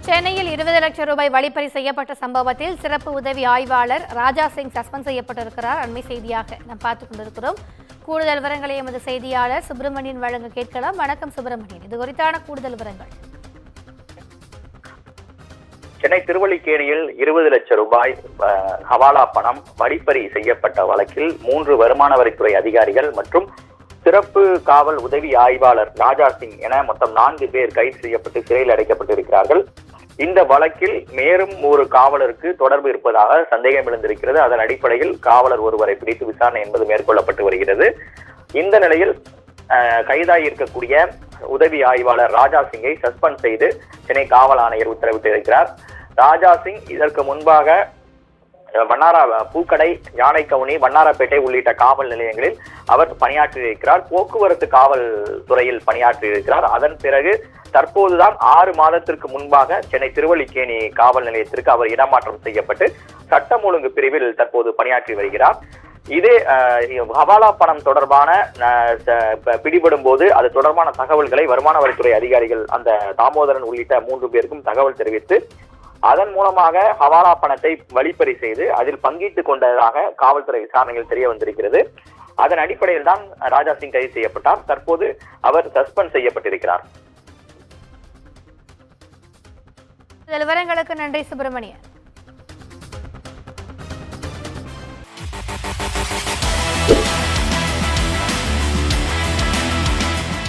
சென்னையில் 20 லட்சம் ரூபாய் வழிப்பறி செய்யப்பட்ட சம்பவத்தில் சிறப்பு உதவி ஆய்வாளர் ராஜா சிங் சஸ்பெண்ட் செய்யப்பட்டிருக்கிறார். அண்மை செய்தியாக நாம் பார்த்துக் கொண்டிருக்கிறோம். கூடுதல் விவரங்களை எமது செய்தியாளர் சுப்பிரமணியன் வழங்க கேட்கலாம். வணக்கம் சுப்பிரமணியன், இது குறித்தான கூடுதல் விவரங்கள். சென்னை திருவல்லிக்கேணியில் 20 லட்சம் ரூபாய் ஹவாலா பணம் வழிப்பறி செய்யப்பட்ட வழக்கில் 3 வருமான வரித்துறை அதிகாரிகள் மற்றும் சிறப்பு காவல் உதவி ஆய்வாளர் ராஜா சிங் என மொத்தம் 4 பேர் கைது செய்யப்பட்டு சிறையில் அடைக்கப்பட்டிருக்கிறார்கள். இந்த வழக்கில் மேலும் ஒரு காவலருக்கு தொடர்பு இருப்பதாக சந்தேகம் எழுந்திருக்கிறது. அதன் அடிப்படையில் காவலர் ஒருவரை பிடித்து விசாரணை என்பது மேற்கொள்ளப்பட்டு வருகிறது. இந்த நிலையில் கைதாகி இருக்கக்கூடிய உதவி ஆய்வாளர் ராஜா சிங்கை சஸ்பெண்ட் செய்து சென்னை காவல் ஆணையர் உத்தரவிட்டிருக்கிறார். ராஜா சிங் இதற்கு முன்பாக வண்ணாரா பூக்கடை, யானைக்கவுனி, வண்ணாரப்பேட்டை உள்ளிட்ட காவல் நிலையங்களில் அவர் பணியாற்றியிருக்கிறார். போக்குவரத்து காவல் துறையில் பணியாற்றியிருக்கிறார். அதன் பிறகு தற்போதுதான் 6 மாதத்திற்கு முன்பாக சென்னை திருவல்லிக்கேணி காவல் நிலையத்திற்கு அவர் இடமாற்றம் செய்யப்பட்டு சட்டம் ஒழுங்கு பிரிவில் தற்போது பணியாற்றி வருகிறார். இதே ஹவாலா பணம் தொடர்பான பிடிபடும் போது அது தொடர்பான தகவல்களை வருமான வரித்துறை அதிகாரிகள் அந்த தாமோதரன் உள்ளிட்ட 3 பேருக்கும் தகவல் தெரிவித்து அதன் மூலமாக ஹவாலா பணத்தை வழிப்பறி செய்து அதில் பங்கிட்டுக் கொண்டதாக காவல்துறை விசாரணைகள் தெரிய வந்திருக்கிறது. அதன் அடிப்படையில் தான் ராஜா சிங் கைது செய்யப்பட்டார். தற்போது அவர் சஸ்பெண்ட் செய்யப்பட்டிருக்கிறார். விவரங்களுக்கு நன்றி சுப்பிரமணியன்.